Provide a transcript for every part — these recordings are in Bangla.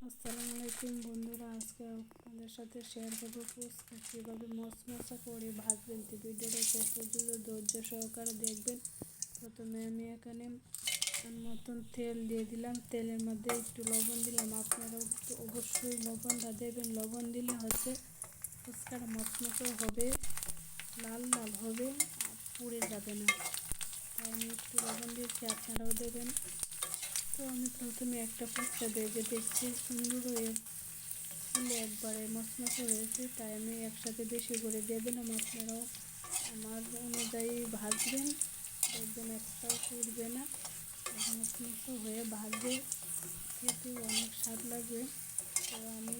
আসসালামু আলাইকুম বন্ধুরা, আজকে আপনাদের সাথে শেয়ার করবো ফুচকা কীভাবে মশমশা করে ভাজবেন। তো ভিডিওটা শেষ পর্যন্ত ধৈর্য সহকারে দেখবেন। প্রথমে আমি এখানে মতন তেল দিয়ে দিলাম, তেলের মধ্যে একটু লবণ দিলাম। আপনারা একটু অবশ্যই লবণটা দেবেন, লবণ দিলে হচ্ছে ফুচকাটা মশমশা হবে, লাল লাল হবে, আর পুড়ে যাবে না। তাই আমি একটু লবণ দিয়েছি, আপনারাও দেবেন। তো আমি প্রথমে একটা ফুচকা ভেজে দেখছি সুন্দর হয়ে ফুলে একবারে মচমচে হয়েছে, তাই আমি একসাথে বেশি করে দিয়ে দিলাম। আপনারাও আমার অনুযায়ী ভাজবেন, দেখবেন একটাও পুড়বে না, মচমচে হয়ে ভাজবে, খেতে অনেক স্বাদ লাগবে। তো আমি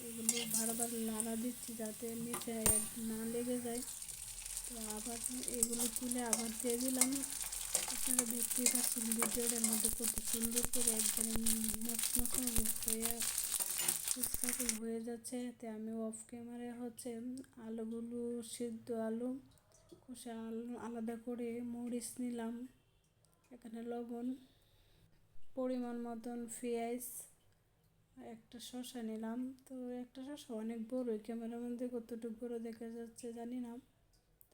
এগুলো বারবার নাড়া দিচ্ছি যাতে নিচে না লেগে যায়। তো আবার এগুলো তুলে আবার দিয়ে দিলাম। আপনারা দেখতেই পাচ্ছেন ভিডিওটার মধ্যে কত সুন্দর করে একবারে মচমচে হয়ে ফুচকাগুলো হয়ে যাচ্ছে। এতে আমি অফ ক্যামেরায় হচ্ছে আলুগুলো, সিদ্ধ আলু কষা আলু আলাদা করে মরিচ নিলাম, এখানে লবণ, পরিমাণ মতন পেঁয়াজ, একটা শসা নিলাম। তো একটা শসা অনেক বড়, ক্যামেরার মধ্যে কতটুকু বড় দেখা যাচ্ছে জানি না।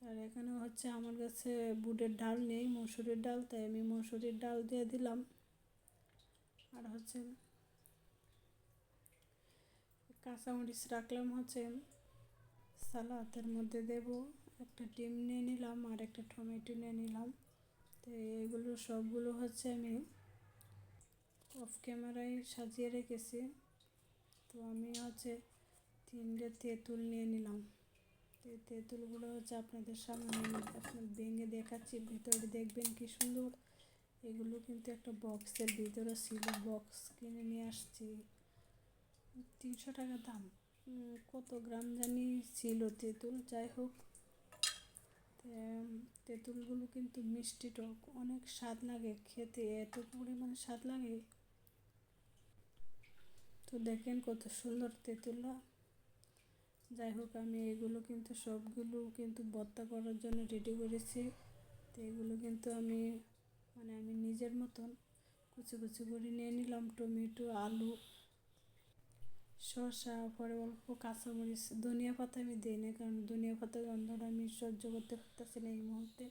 আর এখানে হচ্ছে আমার কাছে বুটের ডাল নেই, মসুরির ডাল, তাই আমি মসুরির ডাল দিয়ে দিলাম। আর হচ্ছে কাঁচামরিচ রাখলাম হচ্ছে সালাদের মধ্যে দেব। একটা ডিম নিয়ে নিলাম আর একটা টমেটো নিয়ে নিলাম। তো এগুলো সবগুলো হচ্ছে আমি অফ ক্যামেরায় সাজিয়ে রেখেছি। তো আমি হচ্ছে 3টে তেঁতুল নিয়ে নিলাম। তো এই তেঁতুলগুলো হচ্ছে আপনাদের সামনে আপনার ভেঙে দেখাচ্ছি, ভিতরে দেখবেন কি সুন্দর। এগুলো কিন্তু একটা বক্সের ভিতরে ছিল, বক্স কিনে নিয়ে আসছি, 300 টাকা দাম। কত গ্রাম জানি ছিল তেঁতুল, যাই হোক। তেঁতুলগুলো কিন্তু মিষ্টি টক, অনেক স্বাদ লাগে খেতে, এত পরিমাণে স্বাদ লাগে। তো দেখেন কত সুন্দর তেঁতুলটা। যাই হোক, আমি এগুলো কিন্তু সবগুলো কিন্তু ভর্তা করার জন্য রেডি করেছি। তো এগুলো কিন্তু আমি নিজের মতন কুচি কুচি করে নিয়ে নিলাম। টমেটো, আলু, শসা, পরে অল্প কাঁচামরিচ, ধনিয়া পাতা আমি দিই না, কারণ ধনিয়া পাতার গন্ধটা আমি সহ্য করতে পারতেছি না এই মুহূর্তে।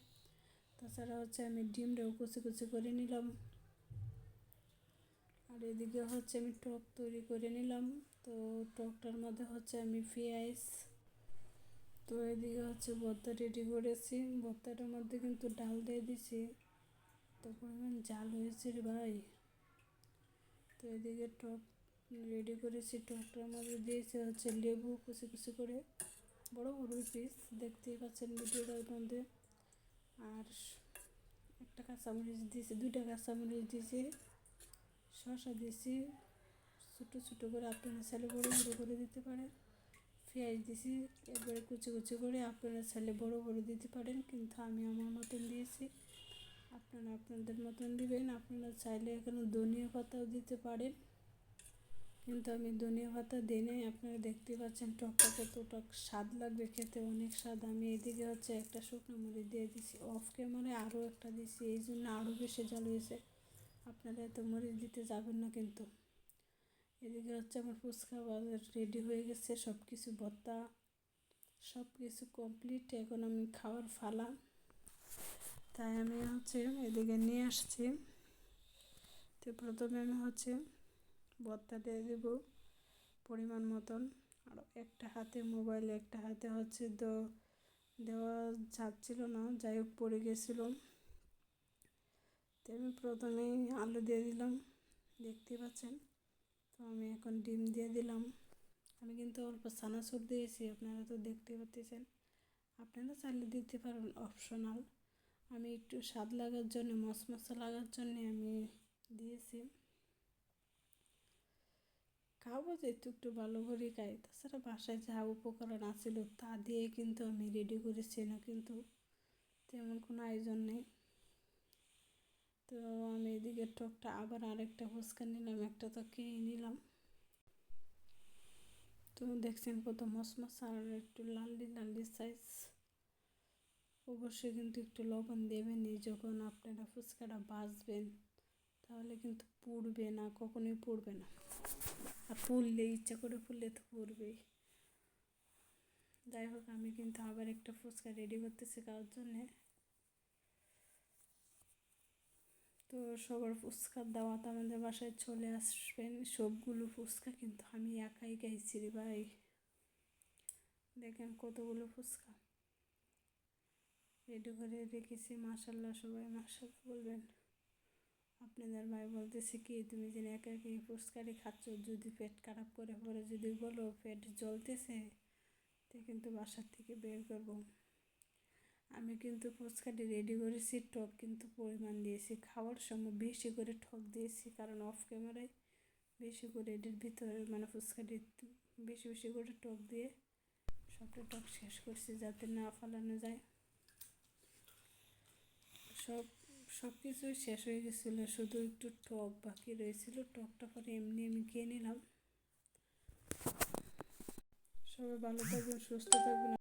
তাছাড়া হচ্ছে আমি ডিমটাও কুচি কুচি করে নিলাম। আর এদিকে হচ্ছে আমি টক তৈরি করে নিলাম। তো টকটার মধ্যে হচ্ছে আমি পেঁয়াজ, তো এদিকে হচ্ছে ভর্তা রেডি করেছি। ভর্তাটার মধ্যে কিন্তু ডাল দিয়ে দিছি, তো পরিমাণ জাল হয়েছে রে ভাই। তো এদিকে টক রেডি করেছি, টকটার মধ্যে দিয়েছে হচ্ছে লেবু কুচি কুচি করে, বড় বড় পিস, দেখতেই পাচ্ছেন ভিডিওটার মধ্যে। আর একটা কাঁচামরিচ দিয়েছি, 2টা কাঁচামরিচ দিয়েছি, শসা দিয়েছি ছোটো ছোটো করে, আপনারা চাইলে বড়ো বড়ো করে দিতে পারেন। পেঁয়াজ দিয়েছি একবারে কুচি কুচি করে, আপনারা চাইলে বড়ো বড়ো দিতে পারেন, কিন্তু আমি আমার মতন দিয়েছি, আপনারা আপনাদের মতন দিবেন। আপনারা চাইলে এখানে ধনিয়া পাতাও দিতে পারেন, কিন্তু আমি ধনিয়া পাতা দিই নাই। আপনারা দেখতে পাচ্ছেন টকটা কতটা স্বাদ লাগবে, খেতে অনেক স্বাদ। আমি এদিকে হচ্ছে একটা শুকনো মরিচ দিয়ে দিছি, অফ ক্যামেরায় আরও একটা দিছি, এই জন্য আরও বেশি ঝাল হয়েছে। আপনারা এত মরিচ দিতে যাবেন না কিন্তু। এদিকে হচ্ছে আমার ফুচকা বাজার রেডি হয়ে গেছে, সব কিছু ভর্তা সব কিছু কমপ্লিট, এখন আমি খাওয়ার ফালা। তাই আমি হচ্ছে এদিকে নিয়ে আসছি। তো প্রথমে আমি হচ্ছে ভর্তা দিয়ে দেবো পরিমাণ মতন, আর একটা হাতে মোবাইল, একটা হাতে হচ্ছে দেওয়া যাচ্ছিল না, যাই হোক পড়ে গেছিলো। তো আমি প্রথমেই আলু দিয়ে দিলাম, দেখতে পাচ্ছেন। তো আমি এখন ডিম দিয়ে দিলাম। আমি কিন্তু অল্প চানাচুর দিয়েছি, আপনারা তো দেখতে পাচ্ছেন। আপনারা চাইলে দিতে পারেন, অপশনাল। আমি একটু স্বাদ লাগার জন্য, মশমশা লাগার জন্য আমি দিয়েছি। খাবো যেহেতু একটু ভালো করে খাই, তাছাড়া বাসায় যা উপকরণ আছিল তা দিয়ে কিন্তু আমি রেডি করেছি না, কিন্তু তেমন কোনো আয়োজন নেই। তো আমি এদিকে টকটা আবার আরেকটা ফুচকা নিলাম, একটা তো খেয়ে নিলাম। তো দেখছেন কত মশমশা আর একটু লালডি লালডি সাইজ। অবশ্যই কিন্তু একটু লবণ দেবেন যখন আপনারা ফুচকাটা ভাজবেন, তাহলে কিন্তু পুড়বে না, কখনোই পুড়বে না। আর পুড়লে ইচ্ছা করে পুড়লে তো পুড়বেই। যাই হোক, আমি কিন্তু আবার একটা ফুচকা রেডি করতেছি খাওয়ার জন্যে। তো সবার ফুচকার দাওয়াত আমাদের বাসায় চলে আসবেন। সবগুলো ফুচকা কিন্তু আমি একাই খাইছি রে ভাই। দেখেন কতগুলো ফুচকা রেডি করে রেখেছি। মাশাল্লাহ, সবাই মাশাল্লাহ বলবেন। আপনাদের ভাই বলতেছে কি, তুমি যেন একা একাই ফুচকারি খাচ্ছ, যদি পেট খারাপ করে পরে যদি বলো পেট জ্বলতেছে, তো কিন্তু বাসার থেকে বের করবো। আমি কিন্তু ফুচকাটি রেডি করেছি, টক কিন্তু পরিমাণ দিয়েছি। খাওয়ার সময় বেশি করে টক দিয়েছি, কারণ অফ ক্যামেরায় বেশি করে এটির ভিতরে মানে ফুচকাটি বেশি বেশি করে টক দিয়ে সবটা টক শেষ করছি যাতে না ফেলানো যায়। সব কিছুই শেষ হয়ে গেছিলো, শুধু একটু টক বাকি রয়েছিল। টকটা পরে এমনি আমি খেয়ে নিলাম। সবাই ভালো থাকবেন, সুস্থ থাকবেন।